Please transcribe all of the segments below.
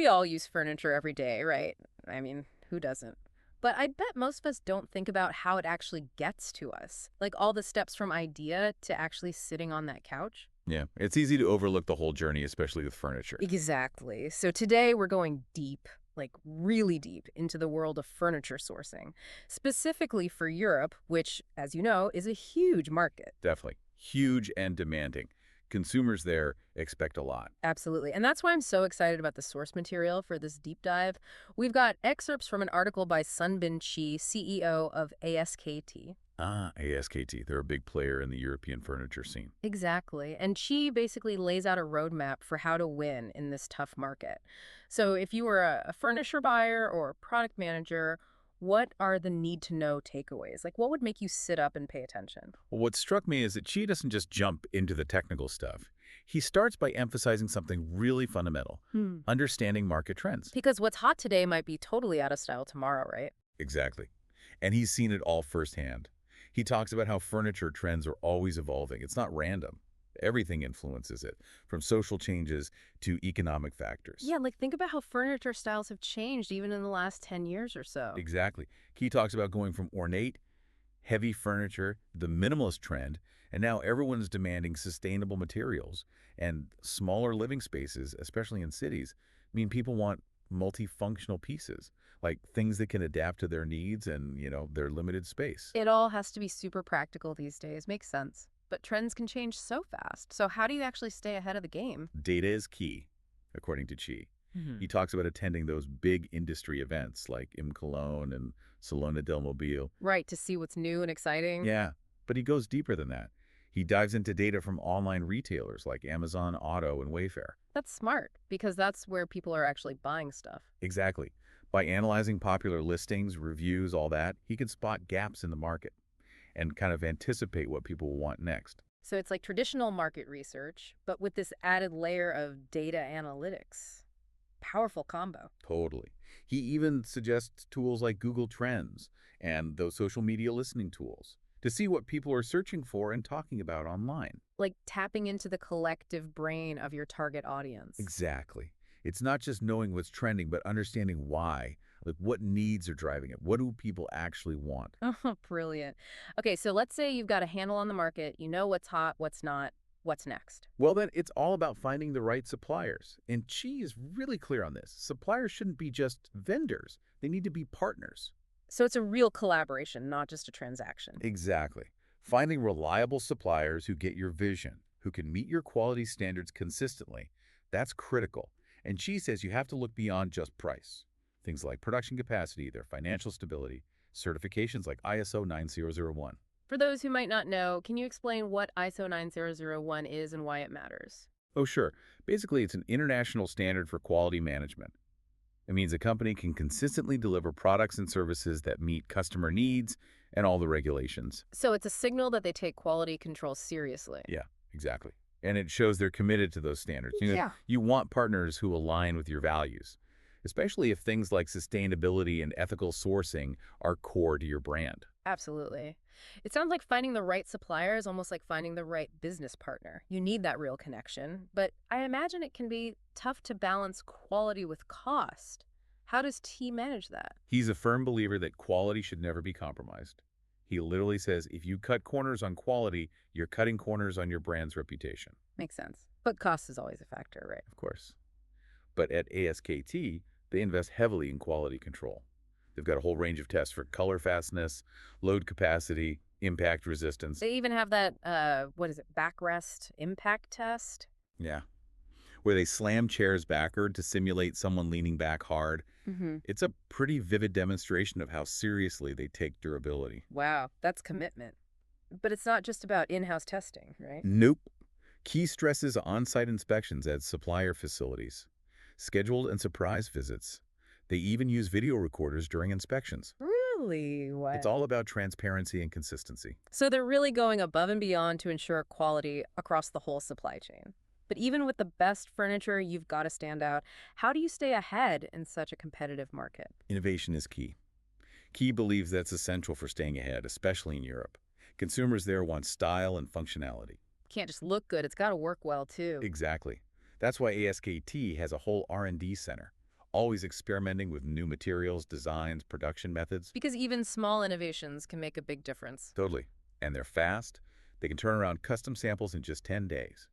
We all use furniture every day, right? I mean, who doesn't? But I bet most of us don't think about how it actually gets to us. Like all the steps from idea to actually sitting on that couch. Yeah, it's easy to overlook the whole journey, especially with furniture. Exactly. So today we're going deep, like really deep, into the world of furniture sourcing, specifically for Europe, which, as you know, is a huge market. Definitely. Huge and demanding. Consumers there expect a lot. Absolutely. And that's why I'm so excited about the source material for this deep dive. We've got excerpts from an article by Sunbin Chi, CEO of ASKT. Ah, ASKT. They're a big player in the European furniture scene. Exactly. And Chi basically lays out a roadmap for how to win in this tough market. So if you were a furniture buyer or a product manager, what are the need to know takeaways? Like what would make you sit up and pay attention? Well, what struck me is that Chi doesn't just jump into the technical stuff. He starts by emphasizing something really fundamental, Hmm. understanding market trends. Because what's hot today might be totally out of style tomorrow, right? Exactly. And he's seen it all firsthand. He talks about how furniture trends are always evolving. It's not random. Everything influences it, from social changes to economic factors. Yeah, like think about how furniture styles have changed even in the last 10 years or so. Exactly. He talks about going from ornate, heavy furniture, the minimalist trend, and now everyone's demanding sustainable materials and smaller living spaces, especially in cities. I mean, people want multifunctional pieces, like things that can adapt to their needs and, their limited space. It all has to be super practical these days. Makes sense. But trends can change so fast. So how do you actually stay ahead of the game? Data is key, according to Chi. Hmm. He talks about attending those big industry events like Cologne and Salone del Mobile. Right, to see what's new and exciting. Yeah, but he goes deeper than that. He dives into data from online retailers like Amazon Auto and Wayfair. That's smart because that's where people are actually buying stuff. Exactly. By analyzing popular listings, reviews, all that, he can spot gaps in the market and kind of anticipate what people will want next. So it's like traditional market research, but with this added layer of data analytics. Powerful combo. Totally. He even suggests tools like Google Trends and those social media listening tools to see what people are searching for and talking about online. Like tapping into the collective brain of your target audience. Exactly. It's not just knowing what's trending, but understanding why. Like what needs are driving it. What do people actually want? Oh, brilliant. Okay, so let's say you've got a handle on the market, you know what's hot, what's not, what's next. Well, then it's all about finding the right suppliers. And Chi is really clear on this. Suppliers shouldn't be just vendors. They need to be partners. So it's a real collaboration, not just a transaction. Exactly. Finding reliable suppliers who get your vision, who can meet your quality standards consistently, that's critical. And Chi says you have to look beyond just price. Things like production capacity, their financial stability, certifications like ISO 9001. For those who might not know, can you explain what ISO 9001 is and why it matters? Oh, sure. Basically, it's an international standard for quality management. It means a company can consistently deliver products and services that meet customer needs and all the regulations. So it's a signal that they take quality control seriously. Yeah, exactly. And it shows they're committed to those standards. Yeah. You want partners who align with your values, especially if things like sustainability and ethical sourcing are core to your brand. Absolutely. It sounds like finding the right supplier is almost like finding the right business partner. You need that real connection, but I imagine it can be tough to balance quality with cost. How does T manage that? He's a firm believer that quality should never be compromised. He literally says if you cut corners on quality, you're cutting corners on your brand's reputation. Makes sense. But cost is always a factor, right? Of course. But at ASKT, they invest heavily in quality control. They've got a whole range of tests for color fastness, load capacity, impact resistance. They even have that, what is it, backrest impact test? Yeah. Where they slam chairs backward to simulate someone leaning back hard. Mm-hmm. It's a pretty vivid demonstration of how seriously they take durability. Wow, that's commitment. But it's not just about in-house testing, right? Nope. Key stresses on-site inspections at supplier facilities, scheduled and surprise visits. They even use video recorders during inspections. Really? What? It's all about transparency and consistency. So they're really going above and beyond to ensure quality across the whole supply chain. But even with the best furniture, you've got to stand out. How do you stay ahead in such a competitive market? Innovation is key. Key believes that's essential for staying ahead, especially in Europe. Consumers there want style and functionality. Can't just look good, it's got to work well too. Exactly. That's why ASKT has a whole R&D center, always experimenting with new materials, designs, production methods. Because even small innovations can make a big difference. Totally. And they're fast. They can turn around custom samples in just 10 days.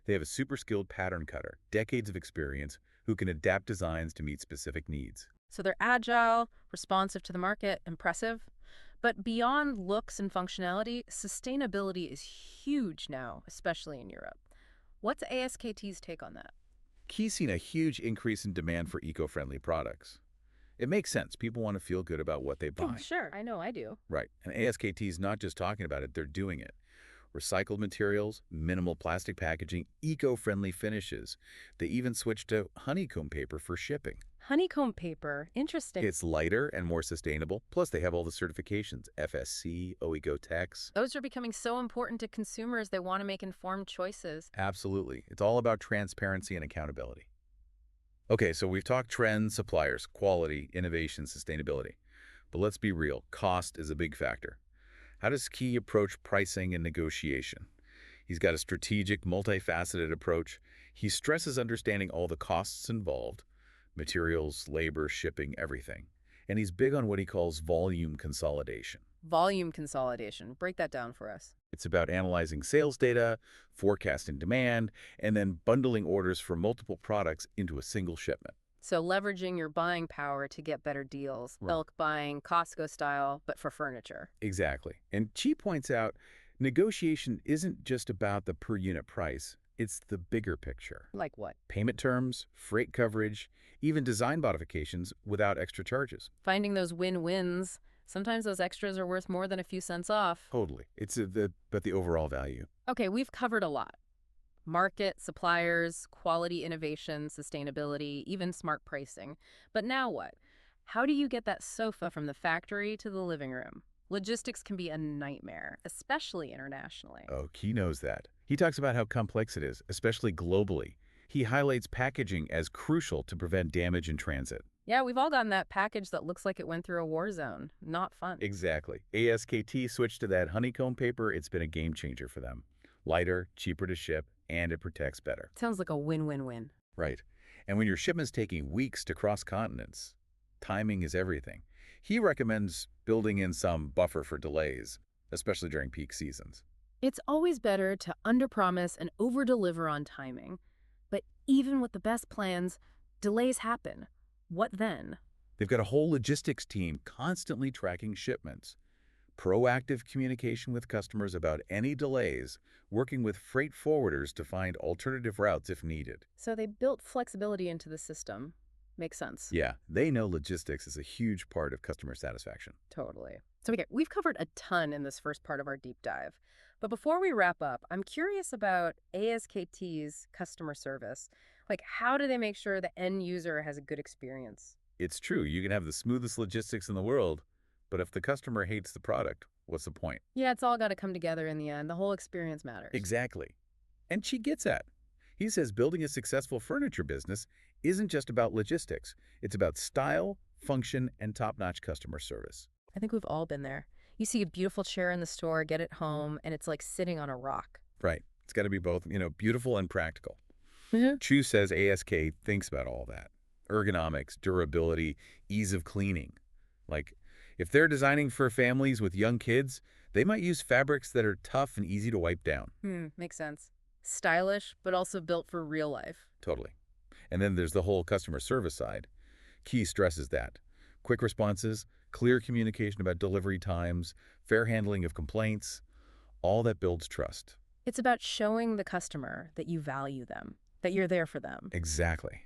They have a super skilled pattern cutter, decades of experience, who can adapt designs to meet specific needs. So they're agile, responsive to the market, impressive. But beyond looks and functionality, sustainability is huge now, especially in Europe. What's ASKT's take on that? Key's seen a huge increase in demand for eco-friendly products. It makes sense. People want to feel good about what they buy. Sure, I know I do. Right. And ASKT is not just talking about it, they're doing it. Recycled materials, minimal plastic packaging, eco-friendly finishes. They even switched to honeycomb paper for shipping. Honeycomb paper, interesting. It's lighter and more sustainable. Plus, they have all the certifications, FSC, OEcoTex. Those are becoming so important to consumers, they want to make informed choices. Absolutely. It's all about transparency and accountability. Okay, so we've talked trends, suppliers, quality, innovation, sustainability. But let's be real, cost is a big factor. How does Key approach pricing and negotiation? He's got a strategic, multifaceted approach. He stresses understanding all the costs involved, materials, labor, shipping, everything. And he's big on what he calls volume consolidation. Volume consolidation. Break that down for us. It's about analyzing sales data, forecasting demand, and then bundling orders for multiple products into a single shipment. So leveraging your buying power to get better deals. Right. Bulk buying, Costco style, but for furniture. Exactly. And Chi points out, negotiation isn't just about the per unit price, it's the bigger picture. Like what? Payment terms, freight coverage, even design modifications without extra charges. Finding those win-wins. Sometimes those extras are worth more than a few cents off. Totally. It's the overall value. Okay, we've covered a lot. Market, suppliers, quality innovation, sustainability, even smart pricing. But now what? How do you get that sofa from the factory to the living room? Logistics can be a nightmare, especially internationally. Oh, Key knows that. He talks about how complex it is, especially globally. He highlights packaging as crucial to prevent damage in transit. Yeah, we've all gotten that package that looks like it went through a war zone. Not fun. Exactly. ASKT switched to that honeycomb paper. It's been a game changer for them. Lighter, cheaper to ship, and it protects better. Sounds like a win-win-win. Right. And when your shipment's taking weeks to cross continents, timing is everything. He recommends building in some buffer for delays, especially during peak seasons. It's always better to underpromise and overdeliver on timing. But even with the best plans, delays happen. What then? They've got a whole logistics team constantly tracking shipments, proactive communication with customers about any delays, working with freight forwarders to find alternative routes if needed. So they built flexibility into the system. Makes sense. Yeah, they know logistics is a huge part of customer satisfaction. Totally. So we've covered a ton in this first part of our deep dive. But before we wrap up, I'm curious about ASKT's customer service. Like, how do they make sure the end user has a good experience? It's true, you can have the smoothest logistics in the world, but if the customer hates the product, what's the point? Yeah, it's all got to come together in the end. The whole experience matters. Exactly. And she gets that. He says building a successful furniture business isn't just about logistics. It's about style, function, and top-notch customer service. I think we've all been there. You see a beautiful chair in the store, get it home, and it's like sitting on a rock. Right. It's got to be both, beautiful and practical. Mm-hmm. Chu says ASK thinks about all that. Ergonomics, durability, ease of cleaning. Like, if they're designing for families with young kids, they might use fabrics that are tough and easy to wipe down. Makes sense. Stylish, but also built for real life. Totally. And then there's the whole customer service side. Key stresses that. Quick responses, clear communication about delivery times, fair handling of complaints, all that builds trust. It's about showing the customer that you value them, that you're there for them. Exactly.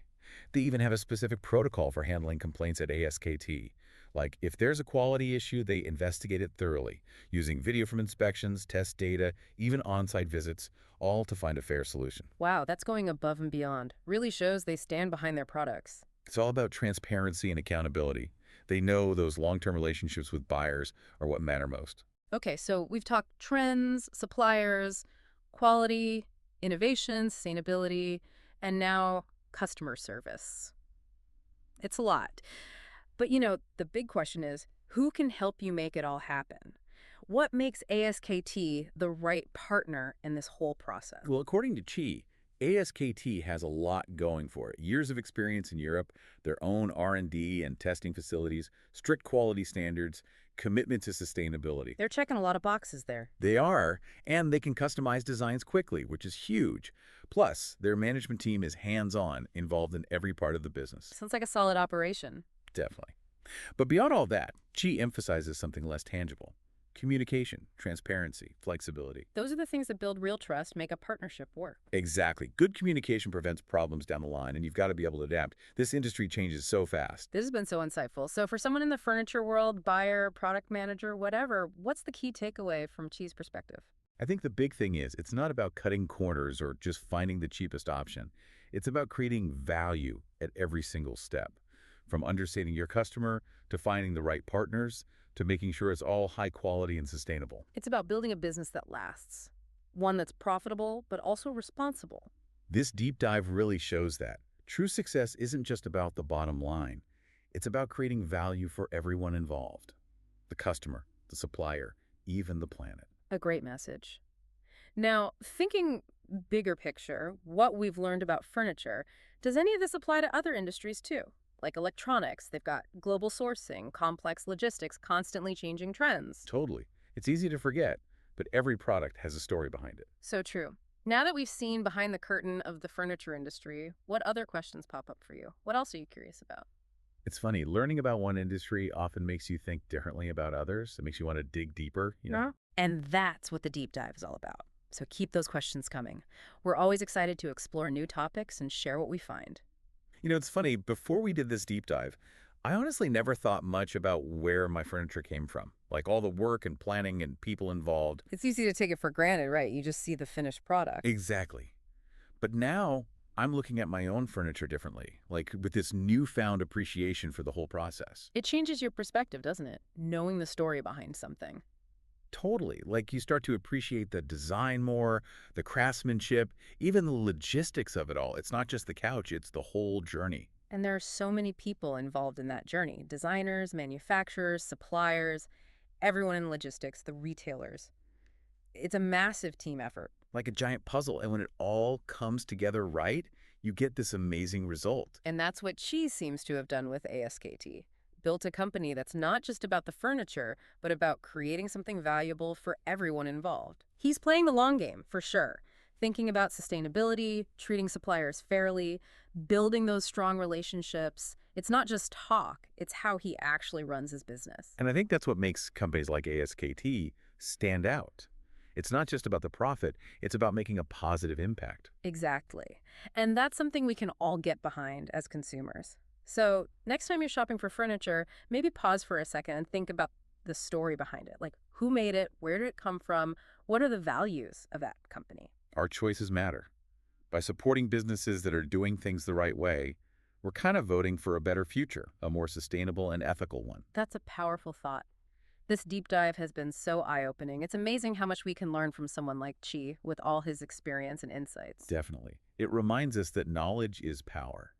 They even have a specific protocol for handling complaints at ASKT. Like, if there's a quality issue, they investigate it thoroughly, using video from inspections, test data, even on-site visits, all to find a fair solution. Wow, that's going above and beyond. Really shows they stand behind their products. It's all about transparency and accountability. They know those long-term relationships with buyers are what matter most. Okay, so we've talked trends, suppliers, quality, innovation, sustainability, and now customer service. It's a lot. But the big question is, who can help you make it all happen? What makes ASKT the right partner in this whole process? Well, according to Chi, ASKT has a lot going for it. Years of experience in Europe, their own R&D and testing facilities, strict quality standards, commitment to sustainability. They're checking a lot of boxes there. They are, and they can customize designs quickly, which is huge. Plus, their management team is hands-on, involved in every part of the business. Sounds like a solid operation. Definitely. But beyond all that, Qi emphasizes something less tangible. Communication, transparency, flexibility. Those are the things that build real trust, make a partnership work. Exactly. Good communication prevents problems down the line, and you've got to be able to adapt. This industry changes so fast. This has been so insightful. So for someone in the furniture world, buyer, product manager, whatever, what's the key takeaway from Chi's perspective? I think the big thing is it's not about cutting corners or just finding the cheapest option. It's about creating value at every single step, from understanding your customer to finding the right partners to making sure it's all high quality and sustainable. It's about building a business that lasts, one that's profitable, but also responsible. This deep dive really shows that. True success isn't just about the bottom line. It's about creating value for everyone involved. The customer, the supplier, even the planet. A great message. Now, thinking bigger picture, what we've learned about furniture, does any of this apply to other industries too? Like electronics, they've got global sourcing, complex logistics, constantly changing trends. Totally. It's easy to forget, but every product has a story behind it. So true. Now that we've seen behind the curtain of the furniture industry, what other questions pop up for you? What else are you curious about? It's funny, learning about one industry often makes you think differently about others. It makes you want to dig deeper. Yeah. And that's what the deep dive is all about. So keep those questions coming. We're always excited to explore new topics and share what we find. It's funny, before we did this deep dive, I honestly never thought much about where my furniture came from, like all the work and planning and people involved. It's easy to take it for granted, right? You just see the finished product. Exactly. But now I'm looking at my own furniture differently, like with this newfound appreciation for the whole process. It changes your perspective, doesn't it? Knowing the story behind something. Totally. Like you start to appreciate the design more, the craftsmanship, even the logistics of it all. It's not just the couch, it's the whole journey. And there are so many people involved in that journey. Designers, manufacturers, suppliers, everyone in logistics, the retailers. It's a massive team effort. Like a giant puzzle. And when it all comes together right, you get this amazing result. And that's what she seems to have done with ASKT. Built a company that's not just about the furniture, but about creating something valuable for everyone involved. He's playing the long game, for sure. Thinking about sustainability, treating suppliers fairly, building those strong relationships. It's not just talk, it's how he actually runs his business. And I think that's what makes companies like ASKT stand out. It's not just about the profit, it's about making a positive impact. Exactly. And that's something we can all get behind as consumers. So next time you're shopping for furniture, maybe pause for a second and think about the story behind it. Like, who made it? Where did it come from? What are the values of that company? Our choices matter. By supporting businesses that are doing things the right way, we're kind of voting for a better future, a more sustainable and ethical one. That's a powerful thought. This deep dive has been so eye-opening. It's amazing how much we can learn from someone like Chi with all his experience and insights. Definitely. It reminds us that knowledge is power.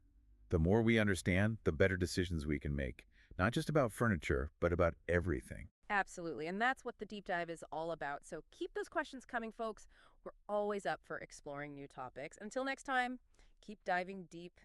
The more we understand, the better decisions we can make. Not just about furniture, but about everything. Absolutely. And that's what the deep dive is all about. So keep those questions coming, folks. We're always up for exploring new topics. Until next time, keep diving deep